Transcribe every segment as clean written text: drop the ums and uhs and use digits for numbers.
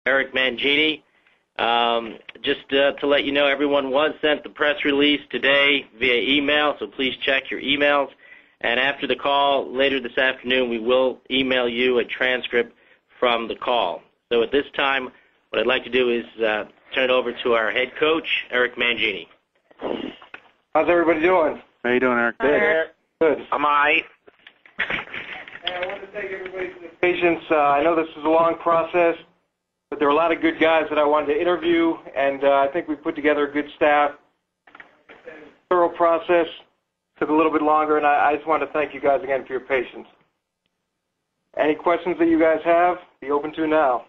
Eric Mangini. Just to let you know, everyone was sent the press release today via email, so please check your emails. And after the call later this afternoon, we will email you a transcript from the call. So at this time, what I'd like to do is turn it over to our head coach, Eric Mangini. How's everybody doing? How you doing, Eric? Good. Eric. Good. Am I? Hey, I want to thank everybody for their patience. I know this was a long process, but there were a lot of good guys that I wanted to interview, and I think we put together a good staff. Thorough process. Took a little bit longer, and I just want to thank you guys again for your patience. Any questions that you guys have, be open to now.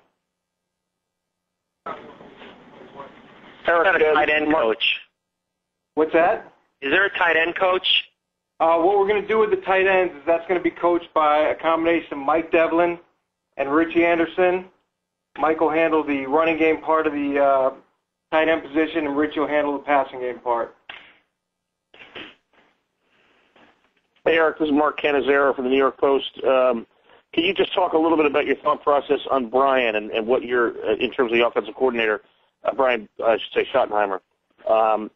Eric, a tight end coach. What's that? Is there a tight end coach? What we're going to do with the tight ends is that's going to be coached by a combination of Mike Devlin and Richie Anderson. Mike will handle the running game part of the tight end position, and Richie will handle the passing game part. Hey, Eric, this is Mark Cannizzaro from the New York Post. Can you just talk a little bit about your thought process on Brian and what you're, in terms of the offensive coordinator, Brian, I should say Schottenheimer,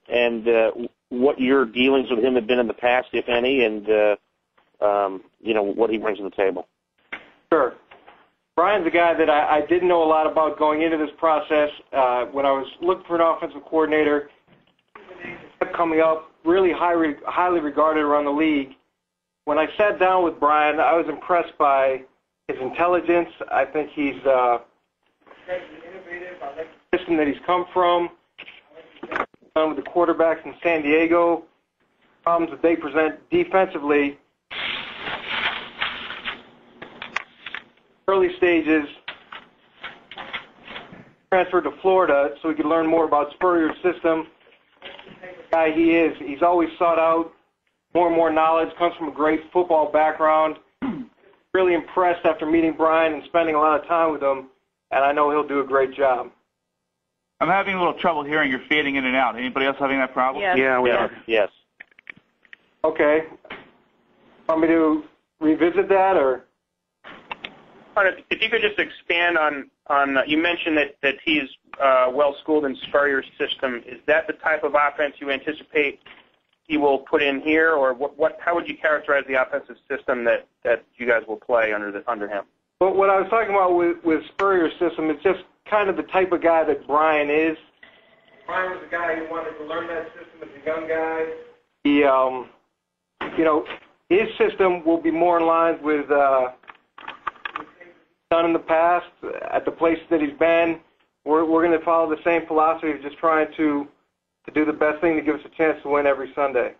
and what your dealings with him have been in the past, if any, and, what he brings to the table? Sure. Brian's a guy that I didn't know a lot about going into this process. When I was looking for an offensive coordinator, he kept coming up, really highly regarded around the league. When I sat down with Brian, I was impressed by his intelligence. I think he's innovative. I like the system that he's come from. Done with the quarterbacks in San Diego, problems that they present defensively. Early stages, transferred to Florida so he could learn more about Spurrier's system. The guy he is, he's always sought out more and more knowledge, comes from a great football background. Really impressed after meeting Brian and spending a lot of time with him, and I know he'll do a great job. I'm having a little trouble hearing. You're fading in and out. Anybody else having that problem? Yes. Yeah, we are. Yes. Okay. Want me to revisit that, or? If you could just expand on you mentioned that he's well-schooled in Spurrier's system. Is that the type of offense you anticipate he will put in here, or how would you characterize the offensive system that you guys will play under him? Well, what I was talking about with Spurrier's system, it's just kind of the type of guy that Brian is. Brian was a guy who wanted to learn that system as a young guy. He, his system will be more in line with done in the past at the places that he's been. We're going to follow the same philosophy of just trying to do the best thing to give us a chance to win every Sunday.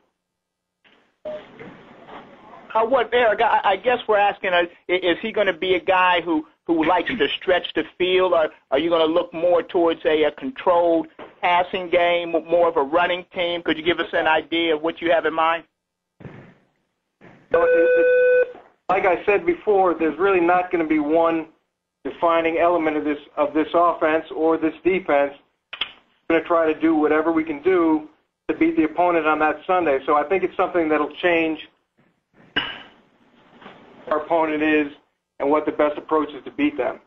Eric, I guess we're asking, is he going to be a guy who likes to stretch the field, or are you going to look more towards a controlled passing game, more of a running team? Could you give us an idea of what you have in mind? Like I said before, there's really not going to be one defining element of this offense or this defense. We're going to try to do whatever we can do to beat the opponent on that Sunday. So I think it's something that'll change our opponent is and what the best approach is to beat them.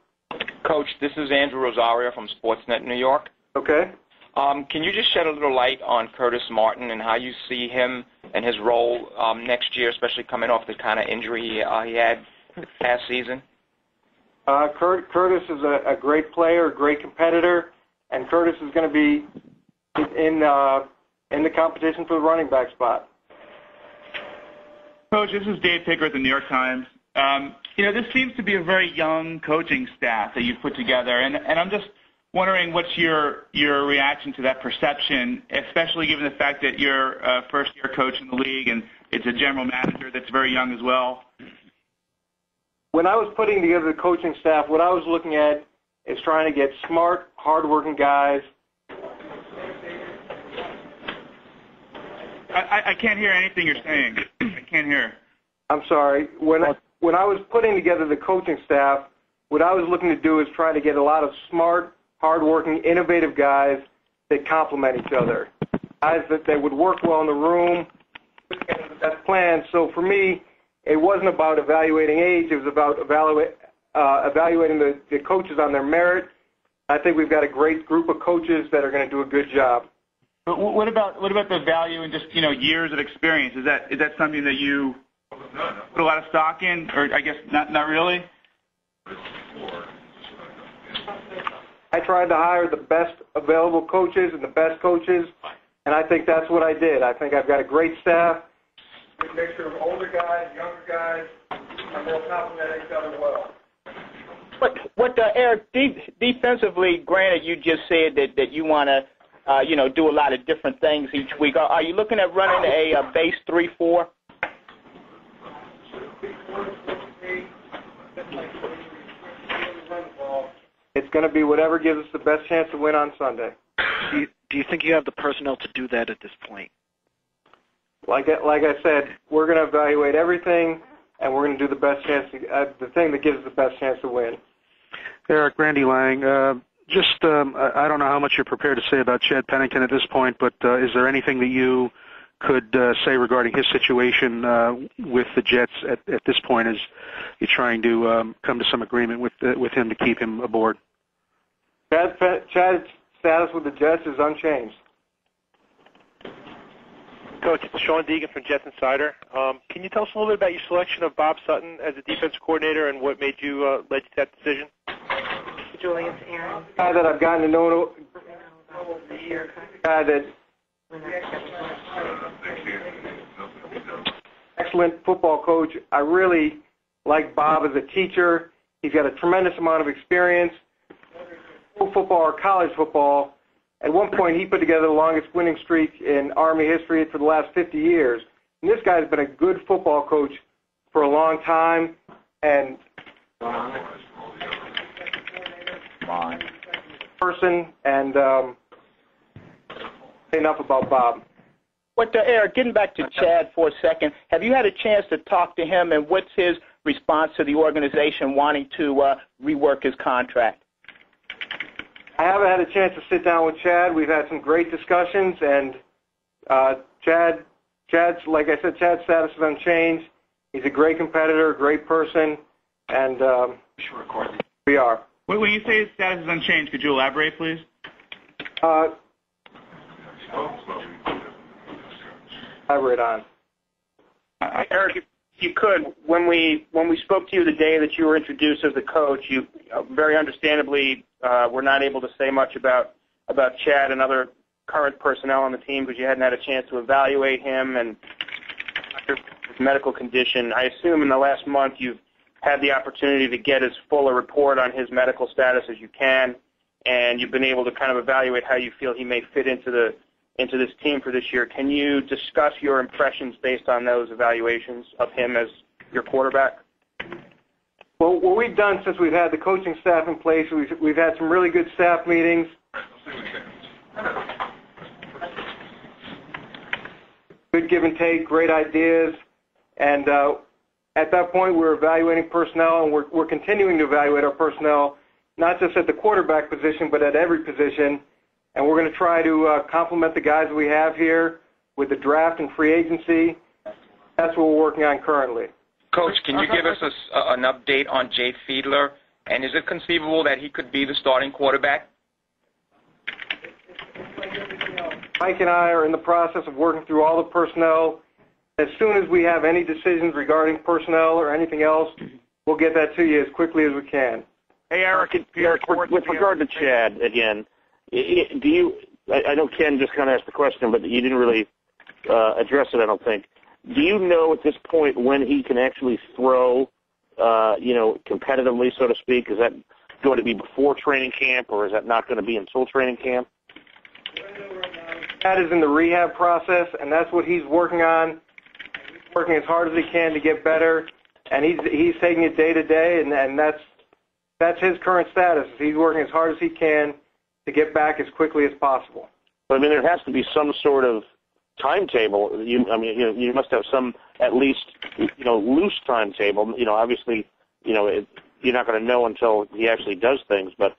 Coach, this is Andrew Rosario from Sportsnet New York. Okay. Can you just shed a little light on Curtis Martin and how you see him and his role next year, especially coming off the kind of injury he had past season? Curtis is a great player, a great competitor, and Curtis is going to be in the competition for the running back spot. Coach, this is Dave Picker at the New York Times. This seems to be a very young coaching staff that you've put together, and I'm just wondering what's your reaction to that perception, especially given the fact that you're a first-year coach in the league and it's a general manager that's very young as well. When I was putting together the coaching staff, what I was looking at is trying to get smart, hard-working guys. I can't hear anything you're saying. I can't hear. I'm sorry. When I was putting together the coaching staff, what I was looking to do is try to get a lot of smart, hard-working, innovative guys that complement each other, guys that would work well in the room, put together the best plan. So for me, it wasn't about evaluating age. It was about evaluating the coaches on their merit I think we've got a great group of coaches that are going to do a good job. But what about the value in just years of experience? Is that something that you put a lot of stock in, or I guess not really? I tried to hire the best available coaches and the best coaches, and I think that's what I did. I think I've got a great staff, a good mixture of older guys, younger guys, and they'll complement each other well. Eric, defensively, granted, you just said that you want to, do a lot of different things each week. Are you looking at running a base 3-4? It's going to be whatever gives us the best chance to win on Sunday. Do you think you have the personnel to do that at this point? Like I said, we're going to evaluate everything, and we're going to do the best chance, the thing that gives us the best chance to win. Eric, Randy Lang, I don't know how much you're prepared to say about Chad Pennington at this point, but is there anything that you could say regarding his situation with the Jets at this point as you're trying to come to some agreement with him to keep him aboard? Chad's status with the Jets is unchanged. Coach, it's Sean Deegan from Jets Insider. Can you tell us a little bit about your selection of Bob Sutton as a defensive coordinator and what made you led you to that decision? Julius Aaron. Guy that I've gotten to know, guy that excellent football coach. I really like Bob as a teacher. He's got a tremendous amount of experience, football or college football. At one point, he put together the longest winning streak in Army history for the last 50 years. And this guy's been a good football coach for a long time. And person. And enough about Bob. Eric, getting back to Chad for a second, have you had a chance to talk to him, and what's his response to the organization wanting to rework his contract? I haven't had a chance to sit down with Chad. We've had some great discussions, and Chad's, like I said, Chad's status is unchanged. He's a great competitor, a great person, and we are. When you say his status is unchanged, could you elaborate, please? Elaborate on. Eric, if you could, when we spoke to you the day that you were introduced as the coach, you very understandably were not able to say much about Chad and other current personnel on the team because you hadn't had a chance to evaluate him and his medical condition. I assume in the last month you've had the opportunity to get as full a report on his medical status as you can, and you've been able to kind of evaluate how you feel he may fit into this team for this year. Can you discuss your impressions based on those evaluations of him as your quarterback? Well, what we've done since we've had the coaching staff in place, we've had some really good staff meetings. Good give and take, great ideas, and at that point we're evaluating personnel, and we're continuing to evaluate our personnel, not just at the quarterback position, but at every position. And we're going to try to complement the guys that we have here with the draft and free agency. That's what we're working on currently. Coach, can you give us an update on Jay Fiedler? And is it conceivable that he could be the starting quarterback? Mike and I are in the process of working through all the personnel. As soon as we have any decisions regarding personnel or anything else, we'll get that to you as quickly as we can. Hey, Eric, with regard to Chad, again, do you? I know Ken just kind of asked the question, but you didn't really address it, I don't think. Do you know at this point when he can actually throw, competitively, so to speak? Is that going to be before training camp, or is that not going to be until training camp? Chad is in the rehab process, and that's what he's working on. He's working as hard as he can to get better, and he's taking it day to day, and that's his current status. He's working as hard as he can to get back as quickly as possible. But, I mean, there has to be some sort of timetable. You must have some, at least, loose timetable. Obviously, you're not going to know until he actually does things. But,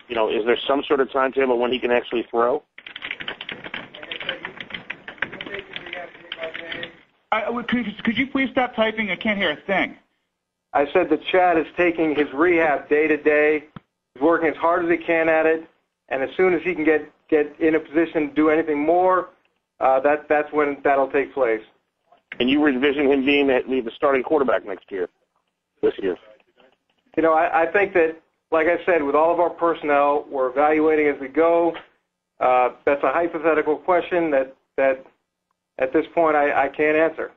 is there some sort of timetable when he can actually throw? Could you please stop typing? I can't hear a thing. I said that Chad is taking his rehab day to day. He's He's working as hard as he can at it, and as soon as he can get in a position to do anything more, that's when that'll take place. And you envision him being the starting quarterback this year? You know, I think that, like I said, with all of our personnel, we're evaluating as we go. That's a hypothetical question that at this point I can't answer.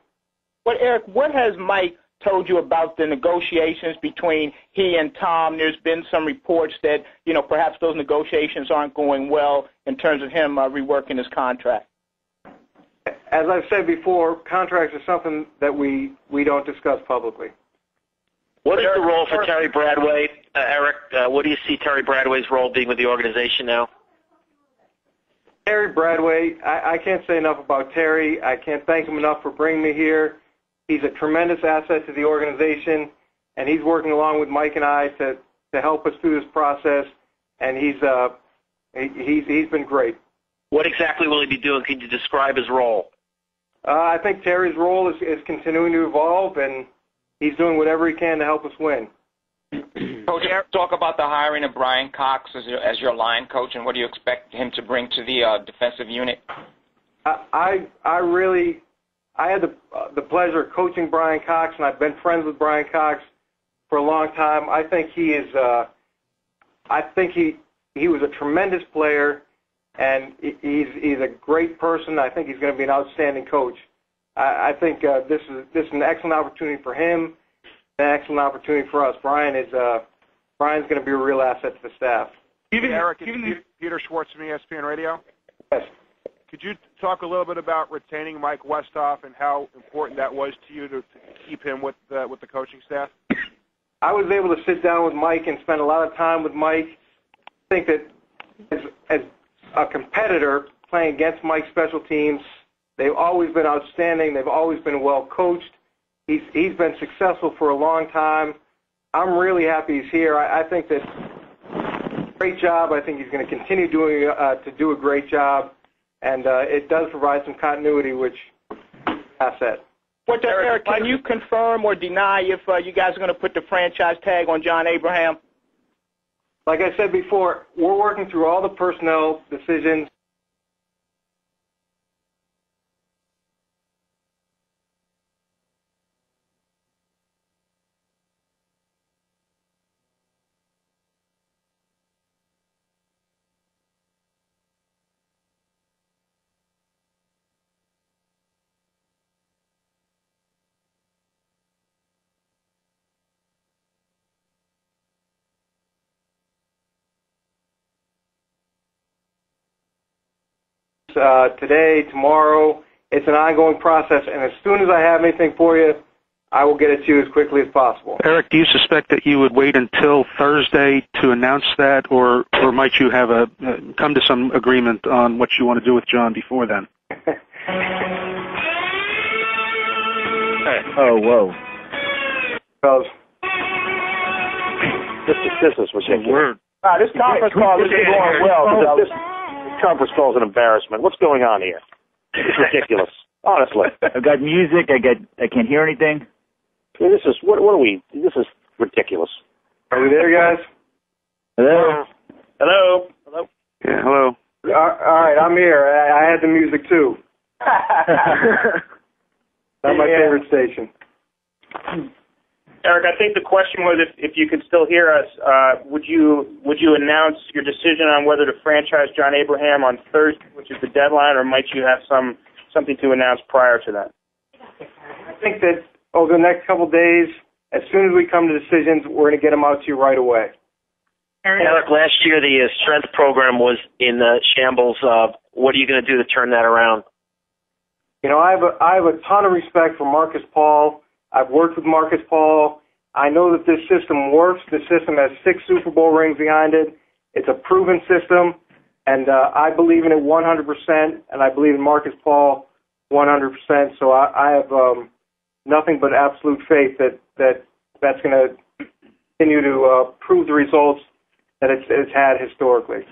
But Eric, what has Mike told you about the negotiations between he and Tom? There's been some reports that, you know, perhaps those negotiations aren't going well in terms of him reworking his contract. As I've said before, contracts are something that we don't discuss publicly. What is the role for Terry Bradway, Eric? What do you see Terry Bradway's role being with the organization now? Terry Bradway, I can't say enough about Terry. I can't thank him enough for bringing me here. He's a tremendous asset to the organization, and he's working along with Mike and I to help us through this process, and he's been great. What exactly will he be doing? Can you describe his role? I think Terry's role is continuing to evolve, and he's doing whatever he can to help us win. Coach, talk about the hiring of Brian Cox as your line coach, and what do you expect him to bring to the defensive unit? I had the pleasure of coaching Brian Cox, and I've been friends with Brian Cox for a long time. I think he was a tremendous player, and he's a great person. I think he's going to be an outstanding coach. I think this is an excellent opportunity for him, an excellent opportunity for us. Brian's going to be a real asset to the staff. Eric, Peter Schwartz from ESPN Radio. Yes. Could you talk a little bit about retaining Mike Westhoff and how important that was to you to keep him with the coaching staff? I was able to sit down with Mike and spend a lot of time with Mike. I think that as a competitor playing against Mike's special teams, they've always been outstanding. They've always been well coached. He's been successful for a long time. I'm really happy he's here. I think that great job. I think he's going to continue to do a great job, and it does provide some continuity, which asset. What, Eric, can you confirm or deny if you guys are going to put the franchise tag on John Abraham? Like I said before, we're working through all the personnel decisions. Today, tomorrow. It's an ongoing process, and as soon as I have anything for you, I will get it to you as quickly as possible. Eric, do you suspect that you would wait until Thursday to announce that, or might you have come to some agreement on what you want to do with John before then? Oh, whoa. This is ridiculous. This conference call is going well. This conference call is an embarrassment. What's going on here? It's ridiculous. Honestly. I've got music. I can't hear anything. This is what are we? This is ridiculous. Are we there, guys? Hello. Hello. Hello. Yeah. Hello. All right, I'm here. I had the music too. That's my favorite station. Eric, I think the question was if you could still hear us, would you announce your decision on whether to franchise John Abraham on Thursday, which is the deadline, or might you have something to announce prior to that? I think that over the next couple of days, as soon as we come to decisions, we're going to get them out to you right away. Eric, last year the strength program was in shambles. What are you going to do to turn that around? You know, I have a ton of respect for Marcus Paul. I've worked with Marcus Paul. I know that this system works. The system has 6 Super Bowl rings behind it. It's a proven system, and I believe in it 100%, and I believe in Marcus Paul 100%. So I have nothing but absolute faith that's going to continue to prove the results that it's had historically.